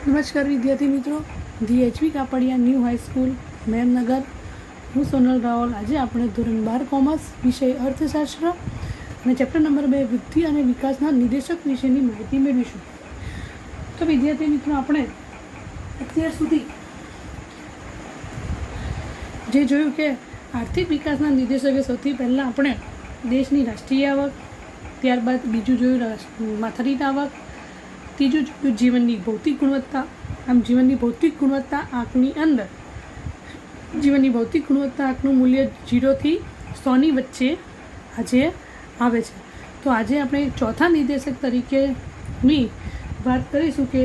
નમસ્કાર વિદ્યાર્થી મિત્રો, the HV Kapadia new high school Memnagar. હું સોનલ રાવલ. આજે આપણે ધોરણ 12 કોમર્સ વિષય અર્થશાસ્ત્ર અને ચેપ્ટર નંબર 2 વૃદ્ધિ અને વિકાસના નિર્દેશક વિશેની માહિતી મેળવીશું. તો વિદ્યાર્થી મિત્રો, આપણે અત્યાર સુધી જે જોયું કે આર્થિક વિકાસના નિર્દેશકે સૌથી પહેલાં આપણે દેશની રાષ્ટ્રીય આવક, ત્યારબાદ બીજું જોયું માથાદીઠ આવક, ત્રીજું જોયું જીવનની ભૌતિક ગુણવત્તા. આમ જીવનની ભૌતિક ગુણવત્તા આંકની અંદર જીવનની ભૌતિક ગુણવત્તા આંકનું મૂલ્ય 0 થી 100ની વચ્ચે આજે આવે છે. તો આજે આપણે ચોથા નિર્દેશક તરીકેની વાત કરીશું કે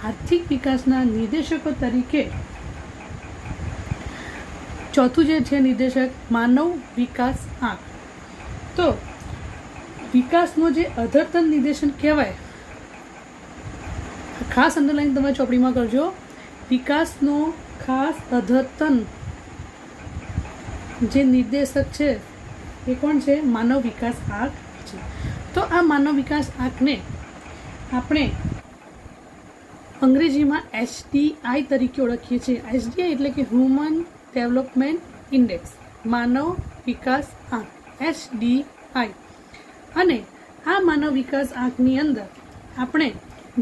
આર્થિક વિકાસના નિર્દેશકો તરીકે ચોથું જે છે નિર્દેશક માનવ વિકાસ આંક. તો વિકાસનો જે અધતન નિર્દેશન કહેવાય, ખાસ અંડરલાઈન તમે ચોપડીમાં કરજો. વિકાસનો ખાસ અધતન જે નિર્દેશક છે એ કોણ છે? માનવ વિકાસ આંક છે. તો આ માનવ વિકાસ આંકને આપણે અંગ્રેજીમાં HDI તરીકે ઓળખીએ છીએ. HDI એટલે કે હ્યુમન ડેવલપમેન્ટ ઇન્ડેક્સ, માનવ વિકાસ આંક, HDI. અને આ માનવ વિકાસ આંકની અંદર આપણે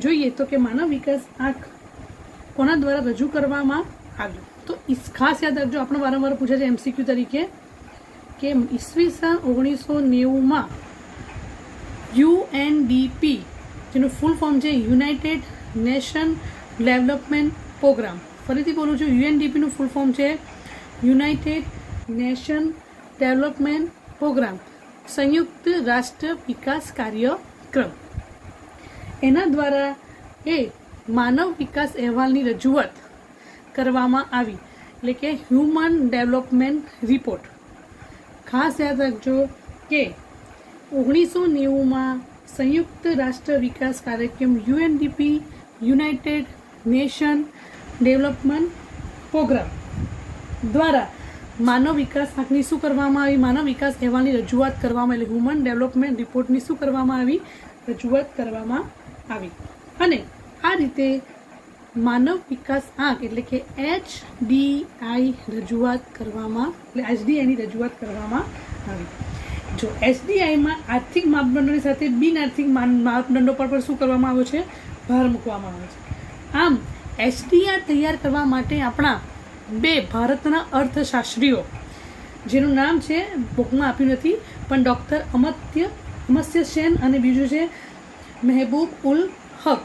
જોઈએ તો કે માનવ વિકાસ આંક કોના દ્વારા રજૂ કરવામાં આવ્યો? તો ખાસ યાદ રાખજો, આપણે વારંવાર પૂછે છે MCQ તરીકે કે ઈસવીસન 1990માં UNDP, જેનું ફૂલ ફોર્મ છે યુનાઇટેડ નેશન ડેવલપમેન્ટ પ્રોગ્રામ. ફરીથી બોલું છું, UNDPનું ફૂલ ફોર્મ છે યુનાઇટેડ નેશન ડેવલપમેન્ટ પ્રોગ્રામ, સંયુક્ત રાષ્ટ્ર વિકાસ કાર્યક્રમ. એના દ્વારા એ માનવ વિકાસ અહેવાલની રજૂઆત કરવામાં આવી, એટલે કે હ્યુમન ડેવલપમેન્ટ રિપોર્ટ. ખાસ યાદ રાખજો કે 1990માં સંયુક્ત રાષ્ટ્ર વિકાસ કાર્યક્રમ UNDP, united nation development programme દ્વારા માનવ વિકાસ આંકની શું કરવામાં આવી? માનવ વિકાસ અહેવાલની રજૂઆત કરવામાં, એટલે હ્યુમન ડેવલપમેન્ટ રિપોર્ટની શું કરવામાં આવી? રજૂઆત કરવામાં આવી. અને આ રીતે માનવ વિકાસ આંક એટલે કે HDI રજૂઆત કરવામાં, એટલે HDIની રજૂઆત કરવામાં આવી. જો HDIમાં આર્થિક માપદંડોની સાથે બિન આર્થિક માપદંડો પર શું કરવામાં આવ્યો છે? ભાર મૂકવામાં આવ્યો છે. આમ HDI તૈયાર કરવા માટે આપણા બે ભારતના અર્થશાસ્ત્રીઓ, જેનું નામ છે બુકમાં આપ્યું નથી પણ ડૉક્ટર અમર્ત્ય સેન અને બીજું છે મહેબૂબ ઉલ હક.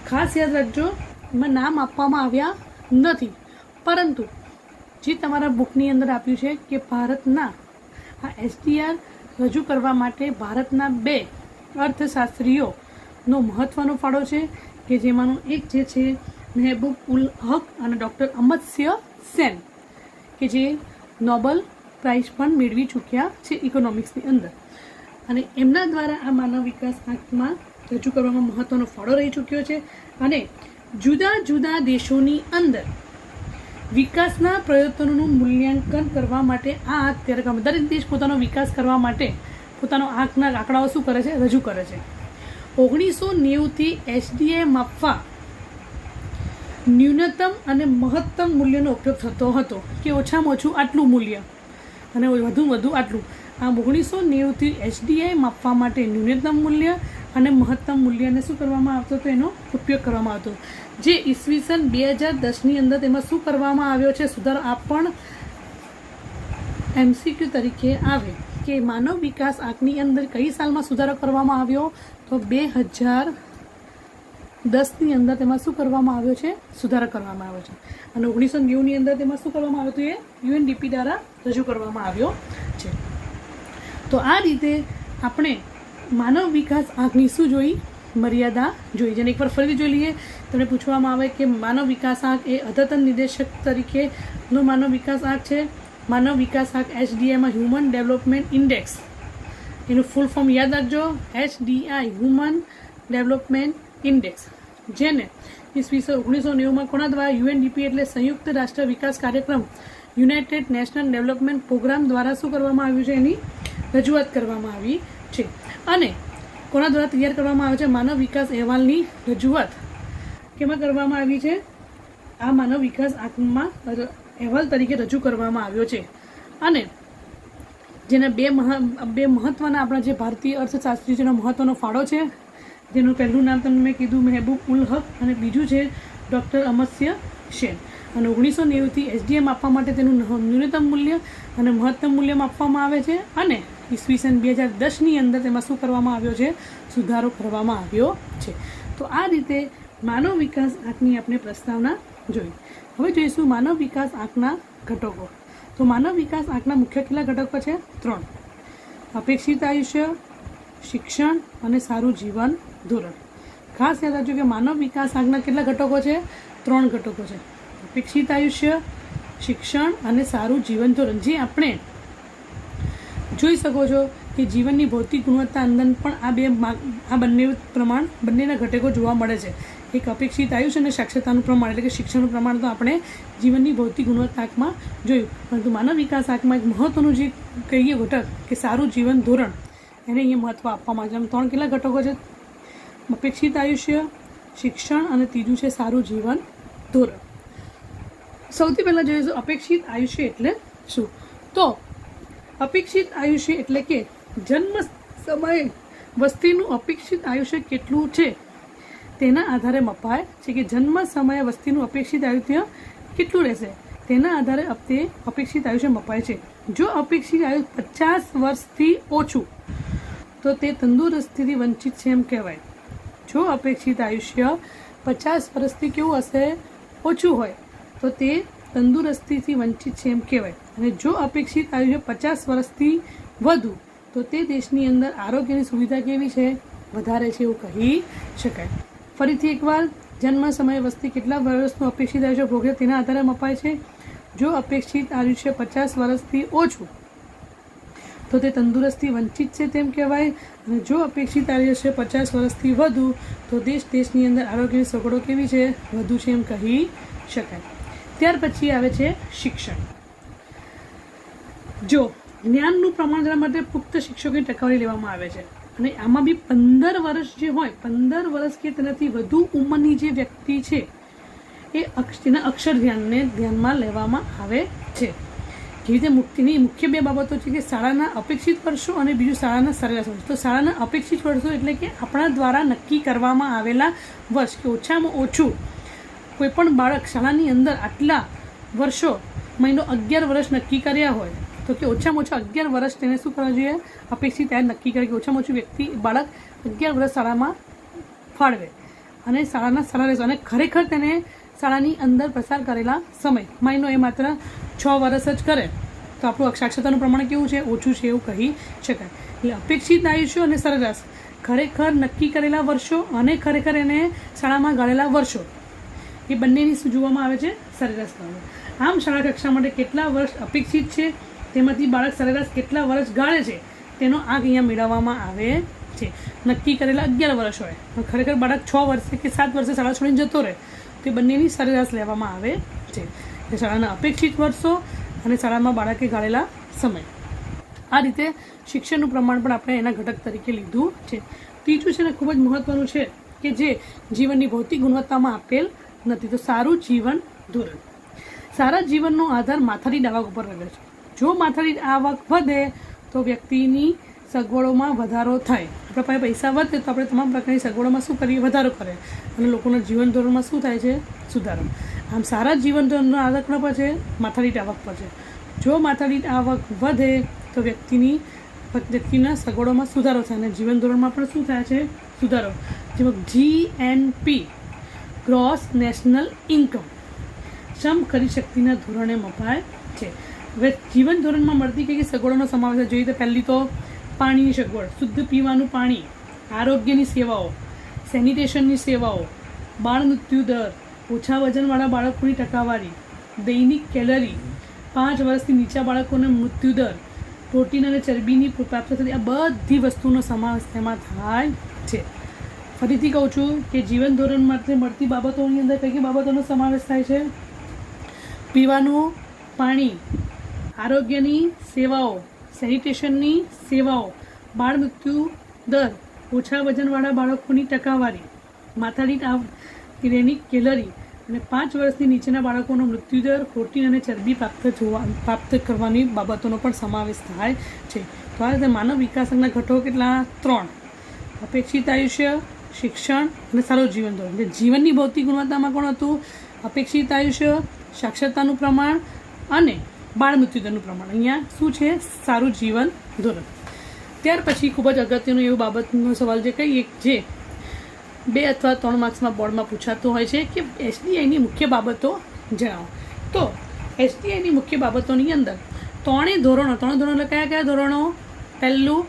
ખાસ યાદ રાખજો, એમાં નામ આપવામાં આવ્યા નથી, પરંતુ જે તમારા બુકની અંદર આપ્યું છે કે ભારતના આ HDI રજૂ કરવા માટે ભારતના બે અર્થશાસ્ત્રીઓનો મહત્ત્વનો ફાળો છે, કે જેમાંનું એક જે છે મહેબૂબ ઉલ હક અને ડૉક્ટર અમર્ત્ય સેન, કે જે નોબલ પ્રાઇઝ પણ મેળવી ચૂક્યા છે ઇકોનોમિક્સની અંદર. અને એમના દ્વારા આ માનવ વિકાસ આંકમાં રજૂ કરવામાં મહત્ત્વનો ફાળો રહી ચૂક્યો છે. અને જુદા જુદા દેશોની અંદર વિકાસના પ્રયત્નોનું મૂલ્યાંકન કરવા માટે આ આંક તૈયાર કરવામાં, દરેક દેશ પોતાનો વિકાસ કરવા માટે પોતાનો આંકડાઓ શું કરે છે? રજૂ કરે છે. 1990થી HDI માપવા ન્યૂનતમ અને મહત્તમ મૂલ્યનો ઉપયોગ થતો હતો, કે ઓછામાં ઓછું આટલું મૂલ્ય અને વધુ આટલું. આમ 1990થી HDI માપવા માટે ન્યૂનતમ મૂલ્ય અને મહત્તમ મૂલ્યને શું કરવામાં આવતો હતો? એનો ઉપયોગ કરવામાં આવતો. જે ઈસવીસન 2010ની અંદર તેમાં શું કરવામાં આવ્યો છે? સુધારો. આ પણ MCQ તરીકે આવે કે માનવ વિકાસ આંકની અંદર કઈ સાલમાં સુધારો કરવામાં આવ્યો? તો 2010ની અંદર તેમાં શું કરવામાં આવ્યો છે? સુધારો કરવામાં આવ્યો છે. અને 1990ની અંદર તેમાં શું કરવામાં આવ્યું હતું? એ UNDP દ્વારા રજૂ કરવામાં આવ્યો છે. તો આ રીતે આપણે માનવ વિકાસ આંકની શું જોઈ? મર્યાદા જોઈ. જેને એકવાર ફરીથી જોઈ લઈએ. તમને પૂછવામાં આવે કે માનવ વિકાસ આંક એ અદ્યતન નિર્દેશક તરીકેનો માનવ વિકાસ આંક છે. માનવ વિકાસ આંક HDIમાં હ્યુમન ડેવલપમેન્ટ ઇન્ડેક્સ, એનું ફૂલ ફોર્મ યાદ રાખજો, HDI હ્યુમન ડેવલપમેન્ટ ઇન્ડેક્સ, જેને ઈસવીસન 1990માં કોના દ્વારા? UNDP એટલે સંયુક્ત રાષ્ટ્ર વિકાસ કાર્યક્રમ, યુનાઇટેડ નેશનલ ડેવલપમેન્ટ પ્રોગ્રામ દ્વારા શું કરવામાં આવ્યું છે? એની રજૂઆત કરવામાં આવી છે. અને કોના દ્વારા તૈયાર કરવામાં આવે છે? માનવ વિકાસ અહેવાલની રજૂઆત કેમાં કરવામાં આવી છે? આ માનવ વિકાસ આંકમાં અહેવાલ તરીકે રજૂ કરવામાં આવ્યો છે. અને જેના બે મહત્વના આપણા જે ભારતીય અર્થશાસ્ત્રી જેનો મહત્વનો ફાળો છે, જેનું પહેલું નામ તમને મેં કીધું મહેબૂબ ઉલ હક, અને બીજું છે ડૉક્ટર અમર્ત્ય સેન. અને 1990થી SDM આપવા માટે તેનું ન્યૂનતમ મૂલ્ય અને મહત્તમ મૂલ્ય આપવામાં આવે છે. અને ઈસવીસન 2010ની અંદર તેમાં શું કરવામાં આવ્યો છે? સુધારો કરવામાં આવ્યો છે. તો આ રીતે માનવ વિકાસ આંકની આપણે પ્રસ્તાવના જોઈ. હવે જોઈશું માનવ વિકાસ આંકના ઘટકો. તો માનવ વિકાસ આંકના મુખ્ય કેટલા ઘટકો છે? 3. અપેક્ષિત આયુષ્ય, શિક્ષણ અને સારું જીવન ધોરણ. ખાસ યાદ રાખજો કે માનવ વિકાસ આંકના કેટલા ઘટકો છે? 3 ઘટકો છે. અપેક્ષિત આયુષ્ય, શિક્ષણ અને સારું જીવન ધોરણ. જે આપણે જોઈ શકો છો કે જીવનની ભૌતિક ગુણવત્તા અંદર પણ આ બંનેના ઘટકો જોવા મળે છે. એક અપેક્ષિત આયુષ્ય અને સાક્ષરતાનું પ્રમાણ એટલે કે શિક્ષણનું પ્રમાણ તો આપણે જીવનની ભૌતિક ગુણવત્તા આંકમાં જોયું, પરંતુ માનવ વિકાસ આંકમાં એક મહત્વનું જે કહીએ ઘટક કે સારું જીવન ધોરણ, એને અહીંયા મહત્વ આપવામાં આવે છે. 3 કેટલા ઘટકો છે? અપેક્ષિત આયુષ્ય, શિક્ષણ અને ત્રીજું છે સારું જીવન ધોરણ. સૌથી પહેલાં જોઈશું અપેક્ષિત આયુષ્ય એટલે શું. તો અપેક્ષિત આયુષ્ય એટલે કે જન્મ સમયે વસ્તીનું અપેક્ષિત આયુષ્ય કેટલું છે તેના આધારે મપાય છે. કે જન્મ સમયે વસ્તીનું અપેક્ષિત આયુષ્ય કેટલું રહેશે તેના આધારે તે અપેક્ષિત આયુષ્ય મપાય છે. જો અપેક્ષિત આયુષ્ય 50 વર્ષથી ઓછું તો તે તંદુરસ્તીથી વંચિત છે એમ કહેવાય. જો અપેક્ષિત આયુષ્ય 50 વર્ષથી કેવું હશે? ઓછું હોય તો તે તંદુરસ્તીથી વંચિત છે એમ કહેવાય. અને જો અપેક્ષિત આયુષ્ય 50 વર્ષથી વધુ તો તે દેશની અંદર આરોગ્યની સુવિધા કેવી છે? વધારે છે એવું કહી શકાય. ફરીથી એકવાર, જન્મ સમયે વસ્તી કેટલા વર્ષનું અપેક્ષિત આયુષ્ય ભોગવે તેના આધારે મપાય છે. જો અપેક્ષિત આયુષ્ય 50 વર્ષથી ઓછું તો તે તંદુરસ્તી વંચિત છે તેમ કહેવાય. અને જો અપેક્ષિત આયુષ્ય 50 વર્ષથી વધુ તો દેશની અંદર આરોગ્યની સગવડો કેવી છે? વધુ છે એમ કહી શકાય. ત્યાર પછી આવે છે શિક્ષણ. જો જ્ઞાનનું પ્રમાણ કરવા માટે પુખ્ત શિક્ષકોની ટકાવારી લેવામાં આવે છે, અને આમાં બી 15 વર્ષ જે હોય, 15 વર્ષ કે તેનાથી વધુ ઉંમરની જે વ્યક્તિ છે એ તેના અક્ષર ધ્યાનમાં લેવામાં આવે છે. જેવી રીતે મુખ્ય 2 બાબતો છે કે શાળાના અપેક્ષિત વર્ષો અને બીજું શાળાના સરેરાશ વર્ષો. તો શાળાના અપેક્ષિત વર્ષો એટલે કે આપણા દ્વારા નક્કી કરવામાં આવેલા વર્ષ, કે ઓછામાં ઓછું કોઈ પણ બાળક શાળાની અંદર આટલા વર્ષો, મહિનો 11 વર્ષ નક્કી કર્યા હોય તો કે ઓછામાં ઓછા 11 વર્ષ તેને શું કરવા જોઈએ? અપેક્ષિત આયુષ્ય નક્કી કરે કે ઓછામાં ઓછું બાળક 11 વર્ષ શાળામાં ફાળવે અને શાળાના સરેરાશ, અને ખરેખર તેને શાળાની અંદર પસાર કરેલા સમય મહિનો એ માત્ર 6 વર્ષ જ કરે તો આપણું સાક્ષરતાનું પ્રમાણ કેવું છે? ઓછું છે એવું કહી શકાય. એટલે અપેક્ષિત આયુષ્ય અને સરેરાશ, ખરેખર નક્કી કરેલા વર્ષો અને ખરેખર એને શાળામાં ગાળેલા વર્ષો, એ બંનેની શું જોવામાં આવે છે? સરેરાશ કરવામાં. આમ શાળા કક્ષા માટે કેટલા વર્ષ અપેક્ષિત છે તેમાંથી બાળક સરેરાશ કેટલા વર્ષ ગાળે છે તેનો આંક અહીંયા મેળવવામાં આવે છે. નક્કી કરેલા 11 વર્ષ હોય, ખરેખર બાળક 6 વર્ષે કે 7 વર્ષે શાળા છોડીને જતો રહે તે બંનેની સરેરાશ લેવામાં આવે છે. શાળાના અપેક્ષિત વર્ષો અને શાળામાં બાળકે ગાળેલા સમય. આ રીતે શિક્ષણનું પ્રમાણ પણ આપણે એના ઘટક તરીકે લીધું છે. ત્રીજું છે ને ખૂબ જ મહત્વનું છે કે જે જીવનની ભૌતિક ગુણવત્તામાં આપેલ નથી, તો સારું જીવન ધોરણ. સારા જીવનનો આધાર માથાદીઠ આવક ઉપર રહેલો છે. જો માથાદીઠ આવક વધે તો વ્યક્તિની સગવડોમાં વધારો થાય. આપણા પાસે પૈસા વધે તો આપણે તમામ પ્રકારની સગવડોમાં શું કરીએ? વધારો કરે, અને લોકોના જીવન ધોરણમાં શું થાય છે? સુધારો. આમ સારા જીવન ધોરણનો આધાર કોના પર છે? માથાદીઠ આવક પર છે. જો માથાદીઠ આવક વધે તો વ્યક્તિના સગવડોમાં સુધારો થાય અને જીવન ધોરણમાં પણ શું થાય છે? સુધારો. જેમાં GNP ગ્રોસ નેશનલ ઇન્કમ શ્રમ ખરીદ શક્તિના ધોરણે મપાય છે. હવે જીવન ધોરણમાં મળતી કઈ સગવડોનો સમાવેશ જોઈએ તો પહેલી તો પાણીની સગવડ, શુદ્ધ પીવાનું પાણી, આરોગ્યની સેવાઓ, સેનિટેશનની સેવાઓ, બાળ મૃત્યુ દર, ઓછા વજનવાળા બાળકોની ટકાવારી, દૈનિક કેલરી, 5 વર્ષથી નીચા બાળકોનો મૃત્યુ દર, પ્રોટીન અને ચરબીની પ્રાપ્ત થતી, આ બધી વસ્તુનો સમાવેશ તેમાં થાય છે. ફરીથી કહું છું કે જીવન ધોરણ માટે મળતી બાબતોની અંદર કઈ કઈ બાબતોનો સમાવેશ થાય છે? પીવાનું પાણી, આરોગ્યની સેવાઓ, સેનિટેશનની સેવાઓ, બાળ મૃત્યુ દર, ઓછા વજનવાળા બાળકોની ટકાવારી, માથાદીઠ કિલોની કેલરી અને 5 વર્ષથી નીચેના બાળકોનો મૃત્યુદર, પ્રોટીન અને ચરબી પ્રાપ્ત કરવાની બાબતોનો પણ સમાવેશ થાય છે. તો આ રીતે માનવ વિકાસના ઘટકો કેટલા? 3: અપેક્ષિત આયુષ્ય, શિક્ષણ અને સારું જીવન ધોરણ. જે જીવનની ભૌતિક ગુણવત્તામાં કોણ હતું? અપેક્ષિત આયુષ્ય, સાક્ષરતાનું પ્રમાણ અને બાળ મૃત્યુદરનું પ્રમાણ. અહીંયા શું છે? સારું જીવન ધોરણ. ત્યાર પછી ખૂબ જ અગત્યનું એવું બાબતનો સવાલ જે કહીએ જે 2 અથવા 3 માર્ક્સમાં બોર્ડમાં પૂછાતો હોય છે કે એસડીઆઈની મુખ્ય બાબતો જણાવો. તો એસડીઆઈની મુખ્ય બાબતોની અંદર 3 ધોરણો એટલે કયા કયા ધોરણો? પહેલું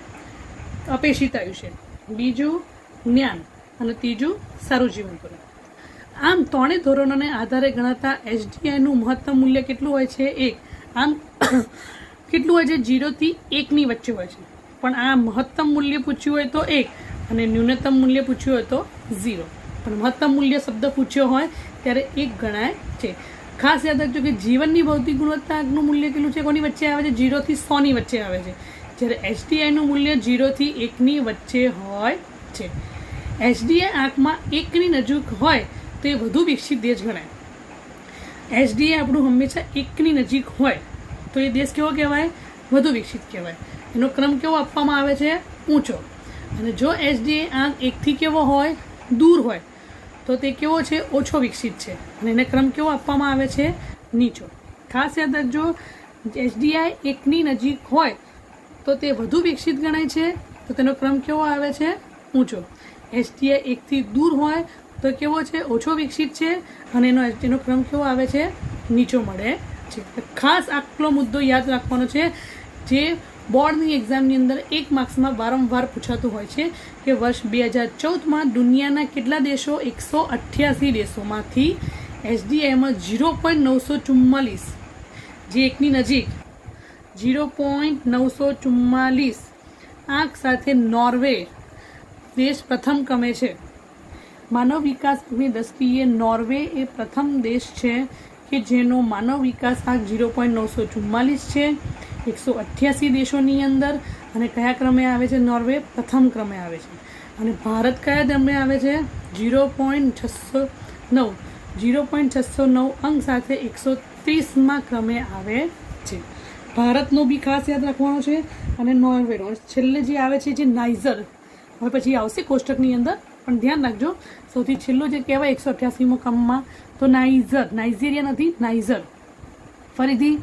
અપેક્ષિત આયુષ્ય, બીજું જ્ઞાન અને ત્રીજું સારું જીવન ધોરણ. આમ 3 ધોરણોને આધારે ગણાતા એસડીઆઈનું મહત્તમ મૂલ્ય કેટલું હોય છે? 1. આમ કેટલું હોય છે? 0 થી 1ની વચ્ચે હોય છે. પણ આ મહત્તમ મૂલ્ય પૂછ્યું હોય તો 1 અને ન્યૂનતમ મૂલ્ય પૂછ્યું હોય તો 0. પણ મહત્તમ મૂલ્ય શબ્દ પૂછ્યો હોય ત્યારે 1 ગણાય છે. ખાસ યાદ રાખજો કે જીવનની ભૌતિક ગુણવત્તાનું મૂલ્ય કેટલું છે? કોની વચ્ચે આવે છે? 0 થી 100ની વચ્ચે આવે છે. જ્યારે એસડીઆઈનું મૂલ્ય 0 થી 1ની વચ્ચે હોય છે. એસડીઆઈ આંકમાં 1ની નજીક હોય તો એ વધુ વિકસિત દેશ ગણાય. એસડીઆઈ આપણું હંમેશા 1ની નજીક હોય તો એ દેશ કેવો કહેવાય? વધુ વિકસિત કહેવાય. એનો ક્રમ કેવો આપવામાં આવે છે? ઊંચો. અને જો એસડીઆઈ આંક 1થી કેવો હોય? દૂર હોય તો તે કેવો છે? ઓછો વિકસિત છે. અને એને ક્રમ કેવો આપવામાં આવે છે? નીચો. ખાસ યાદ રાખજો, એસડીઆઈ 1ની નજીક હોય તો તે વધુ વિકસિત ગણાય છે, તો તેનો ક્રમ કેવો આવે છે? ઊંચો. એસડીઆઈ 1થી દૂર હોય તો કેવો છે? ઓછો વિકસિત છે અને એનો ક્રમ કેવો આવે છે? નીચો મળે છે. ખાસ આટલો મુદ્દો યાદ રાખવાનો છે જે બોર્ડની એક્ઝામની અંદર 1 માર્ક્સમાં વારંવાર પૂછાતું હોય છે કે વર્ષ 2014માં દુનિયાના કેટલા દેશો? 188 દેશોમાંથી એસડીઆઈમાં 0.944 જે 1ની નજીક 0.944 આંક સાથે નોર્વે દેશ પ્રથમ ક્રમે છે. માનવ વિકાસની દ્રષ્ટિએ નોર્વે એ પ્રથમ દેશ છે કે જેનો માનવ વિકાસ આંક 0.944 છે 188 દેશોની અંદર. અને કયા ક્રમે આવે છે? નોર્વે પ્રથમ ક્રમે આવે છે. અને ભારત કયા ક્રમે આવે છે? 0.609 અંક સાથે 130માં ક્રમે આવે છે. ભારતનો બી ખાસ યાદ રાખવાનો છે અને નોર્વેનો છેલ્લે જે આવે છે જે નાઇજર, હવે પછી આવશે કોષ્ટકની અંદર, પણ ધ્યાન રાખજો સૌથી છેલ્લો જે કહેવાય 188મો ક્રમમાં તો નાઇજીરિયા નથી, નાઇજર. ફરીથી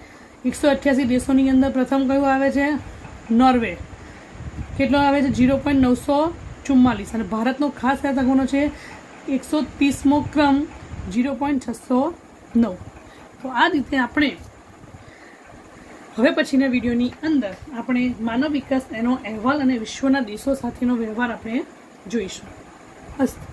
188 દેશોની અંદર પ્રથમ કયું આવે છે? નોર્વે. કેટલો આવે છે? 0.944. અને ભારતનો ખાસ યાદ રાખવાનો છે 130મો ક્રમ 0.609. તો આ રીતે આપણે હવે પછીના વિડીયોની અંદર આપણે માનવ વિકાસ એનો અહેવાલ અને વિશ્વના દેશો સાથેનો વ્યવહાર આપણે જોઈશું. અસ્તુ.